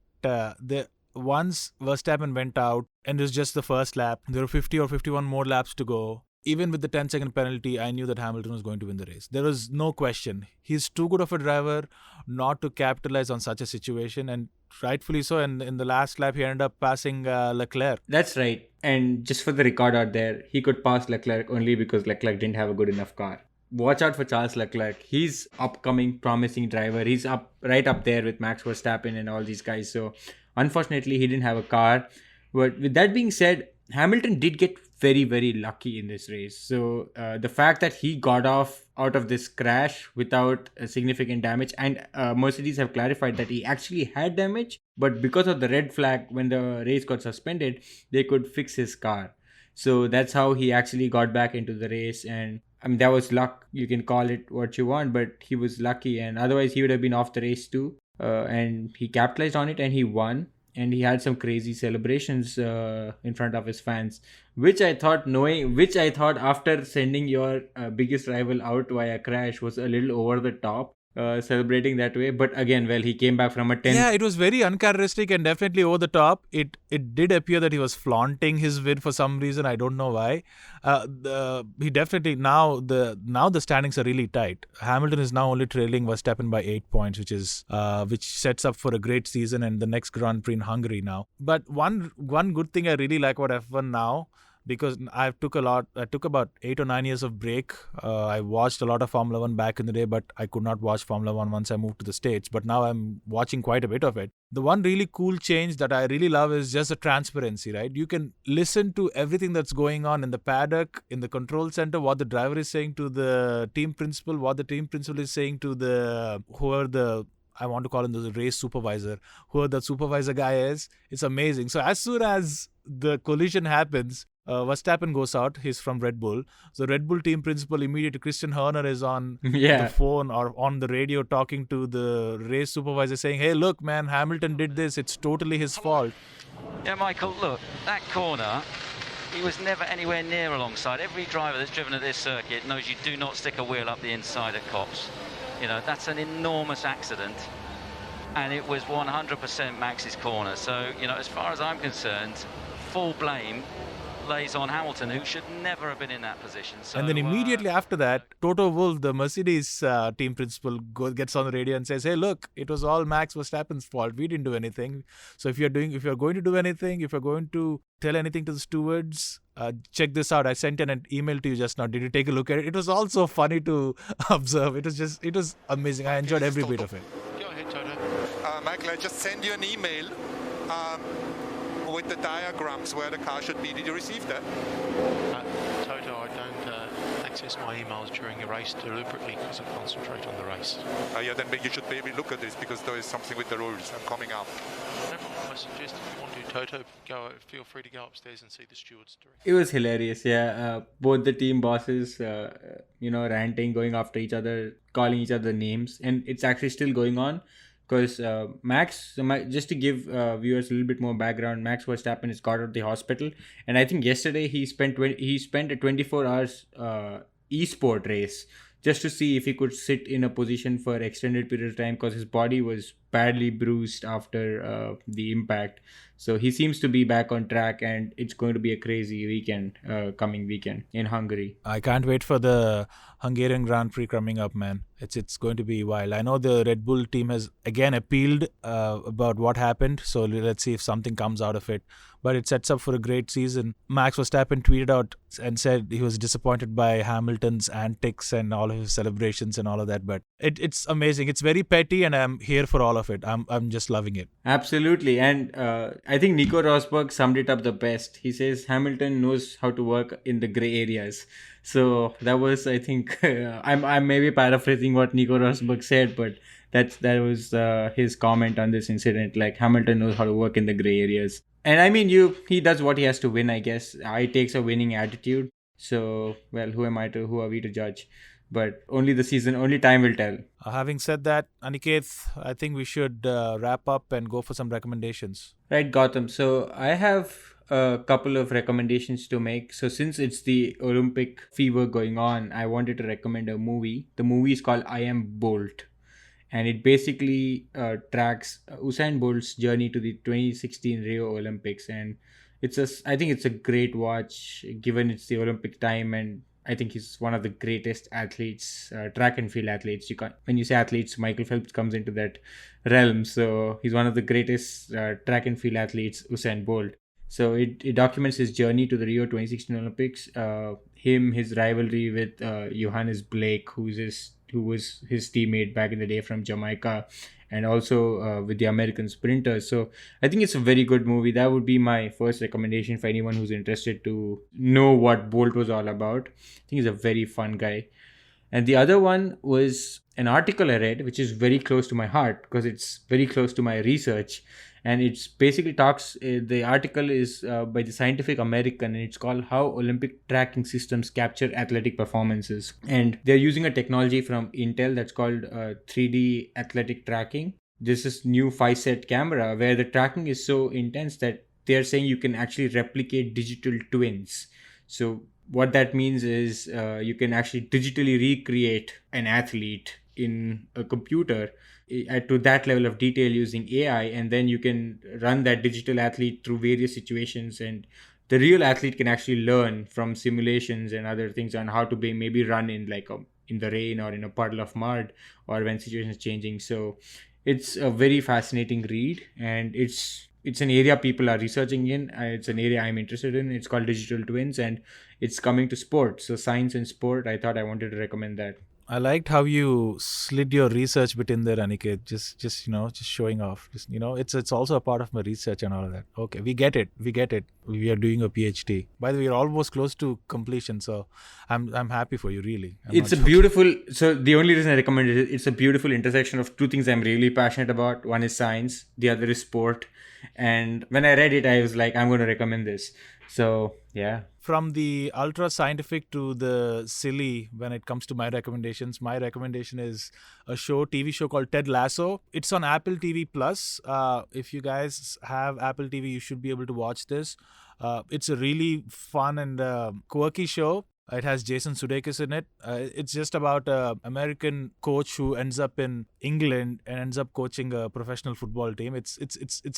once Verstappen went out, and it was just the first lap, there were 50 or 51 more laps to go. Even with the 10-second penalty, I knew that Hamilton was going to win the race. There was no question. He's too good of a driver not to capitalize on such a situation, and rightfully so. And in the last lap, he ended up passing Leclerc. That's right. And just for the record out there, he could pass Leclerc only because Leclerc didn't have a good enough car. Watch out for Charles Leclerc. He's upcoming, promising driver. He's right up there with Max Verstappen and all these guys. So unfortunately, he didn't have a car. But with that being said, Hamilton did get very, very lucky in this race. So the fact that he got out of this crash without significant damage, and Mercedes have clarified that he actually had damage, but because of the red flag when the race got suspended, they could fix his car. So that's how he actually got back into the race. And I mean, that was luck. You can call it what you want, but he was lucky, and otherwise he would have been off the race too. And he capitalized on it and he won. And he had some crazy celebrations in front of his fans, which I thought after sending your biggest rival out via crash was a little over the top, celebrating that way. But again, well, he came back from a 10. Yeah, it was very uncharacteristic and definitely over the top. It did appear that he was flaunting his win for some reason. I don't know why. He definitely now the standings are really tight. Hamilton is now only trailing Verstappen by 8 points, which sets up for a great season and the next Grand Prix in Hungary now. But one good thing I really like about F1 now, because I took about 8 or 9 years of break. I watched a lot of Formula 1 back in the day, but I could not watch Formula 1 once I moved to the States. But now I'm watching quite a bit of it. The one really cool change that I really love is just the transparency, right? You can listen to everything that's going on in the paddock, in the control center, what the driver is saying to the team principal, what the team principal is saying to I want to call him the race supervisor, whoever the supervisor guy is. It's amazing. So as soon as the collision happens, Verstappen goes out. He's from Red Bull. So Red Bull team principal immediately, Christian Horner, is on the phone or on the radio talking to the race supervisor saying, hey, look, man, Hamilton did this. It's totally his fault. Yeah, Michael, look, that corner, he was never anywhere near alongside. Every driver that's driven at this circuit knows you do not stick a wheel up the inside of Copse. You know, that's an enormous accident. And it was 100% Max's corner. So, you know, as far as I'm concerned, full blame lays on Hamilton, who should never have been in that position. So, and then immediately after that, Toto Wolff, the Mercedes team principal, gets on the radio and says, hey, look, it was all Max Verstappen's fault. We didn't do anything. So if you're going to do anything, if you're going to tell anything to the stewards, check this out. I sent an email to you just now. Did you take a look at it? It was also funny to observe. It was amazing. I enjoyed every bit of it. Go ahead, Toto. Michael, I just sent you an email with the diagrams where the car should be. Did you receive that? Toto, I don't access my emails during a race deliberately because I concentrate on the race. Yeah, then you should maybe look at this because there is something with the rules coming up. No problem. I suggest if you want to, Toto, feel free to go upstairs and see the stewards directly. It was hilarious, yeah. Both the team bosses, ranting, going after each other, calling each other names, and it's actually still going on. Because Max, just to give viewers a little bit more background, Max Verstappen is got out of the hospital, and I think yesterday he spent a 24 hours e-sport race just to see if he could sit in a position for extended period of time because his body was badly bruised after the impact. So he seems to be back on track, and it's going to be a crazy weekend, coming weekend in Hungary. I can't wait for the Hungarian Grand Prix coming up, man. It's going to be wild. I know the Red Bull team has again appealed about what happened, so let's see if something comes out of it. But it sets up for a great season. Max Verstappen tweeted out and said he was disappointed by Hamilton's antics and all of his celebrations and all of that. But it's amazing. It's very petty, and I'm here for all of it. I'm just loving it. Absolutely. And I think Nico Rosberg summed it up the best. He says Hamilton knows how to work in the gray areas. So that was, I think, I'm maybe paraphrasing what Nico Rosberg said, but that was his comment on this incident. Like, Hamilton knows how to work in the gray areas. And I mean, he does what he has to win, I guess. He takes a winning attitude. So, well, who are we to judge? But only time will tell. Having said that, Aniketh, I think we should wrap up and go for some recommendations. Right, Gautham. So I have a couple of recommendations to make. So since it's the Olympic fever going on, I wanted to recommend a movie. The movie is called I Am Bolt. And it basically tracks Usain Bolt's journey to the 2016 Rio Olympics. And I think it's a great watch given it's the Olympic time, and I think he's one of the greatest athletes, track and field athletes. When you say athletes, Michael Phelps comes into that realm. So he's one of the greatest track and field athletes, Usain Bolt. So it documents his journey to the Rio 2016 Olympics, his rivalry with Johannes Blake, who was his teammate back in the day from Jamaica, and also with the American sprinters. So I think it's a very good movie. That would be my first recommendation for anyone who's interested to know what Bolt was all about. I think he's a very fun guy. And the other one was an article I read, which is very close to my heart because it's very close to my research. And it's basically talks, the article is by the Scientific American, and it's called How Olympic Tracking Systems Capture Athletic Performances. And they're using a technology from Intel that's called 3D athletic tracking. This is new 5-set camera where the tracking is so intense that they're saying you can actually replicate digital twins. So what that means is you can actually digitally recreate an athlete in a computer to that level of detail using AI, and then you can run that digital athlete through various situations, and the real athlete can actually learn from simulations and other things on how to maybe run in in the rain or in a puddle of mud or when situations are changing. So it's a very fascinating read, and it's an area people are researching in. It's an area I'm interested in. It's called Digital Twins, and it's coming to sport. So science and sport, I thought I wanted to recommend that. I liked how you slid your research bit in there, Aniketh. Just showing off. It's also a part of my research and all of that. Okay, we get it. We are doing a PhD. By the way, you're almost close to completion, so I'm happy for you, really. It's a beautiful. So the only reason I recommend it is it's a beautiful intersection of two things I'm really passionate about. One is science, the other is sport. And when I read it, I was like, I'm going to recommend this. So yeah. From the ultra scientific to the silly when it comes to my recommendations, my recommendation is a TV show called Ted Lasso. It's on Apple TV Plus. If you guys have Apple TV, you should be able to watch this. It's a really fun and quirky show. It has Jason Sudeikis in it. It's just about an American coach who ends up in England and ends up coaching a professional football team. It's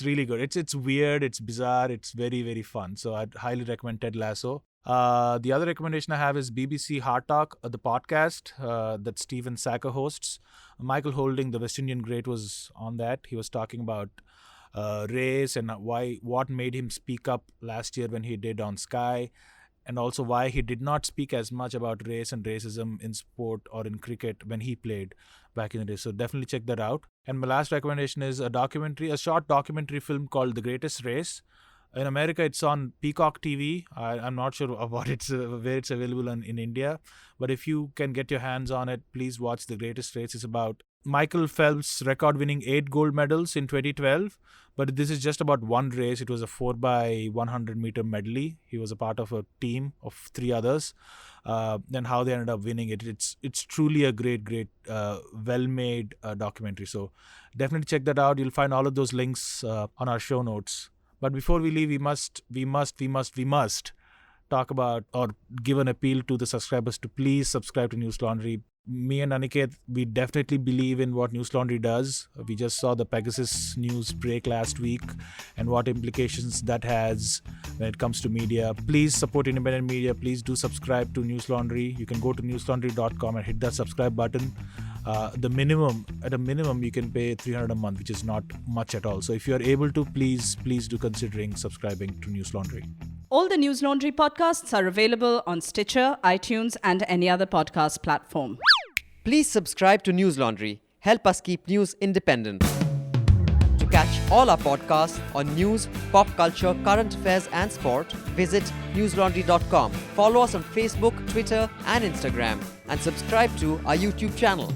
really good. It's weird. It's bizarre. It's very, very fun. So I'd highly recommend Ted Lasso. The other recommendation I have is BBC Hard Talk, the podcast that Stephen Saka hosts. Michael Holding, the West Indian great, was on that. He was talking about race and what made him speak up last year when he did on Sky, and also why he did not speak as much about race and racism in sport or in cricket when he played back in the day. So definitely check that out. And my last recommendation is a short documentary film called The Greatest Race. In America, it's on Peacock TV. I'm not sure about where it's available in India. But if you can get your hands on it, please watch The Greatest Race. It's about Michael Phelps' record-winning 8 gold medals in 2012. But this is just about one race. It was a 4x100 meter medley. He was a part of a team of 3 others. Then how they ended up winning it. It's truly a great, well-made documentary. So definitely check that out. You'll find all of those links on our show notes. But before we leave, we must talk about or give an appeal to the subscribers to please subscribe to News Laundry. Me and Aniketh, we definitely believe in what News Laundry does. We just saw the Pegasus news break last week and what implications that has when it comes to media. Please support independent media. Please do subscribe to News Laundry. You can go to newslaundry.com and hit that subscribe button. At a minimum, you can pay $300 a month, which is not much at all. So if you are able to, please do considering subscribing to News Laundry. All the News Laundry podcasts are available on Stitcher, iTunes, and any other podcast platform. Please subscribe to News Laundry. Help us keep news independent. To catch all our podcasts on news, pop culture, current affairs, and sport, visit newslaundry.com. Follow us on Facebook, Twitter, and Instagram, and subscribe to our YouTube channel.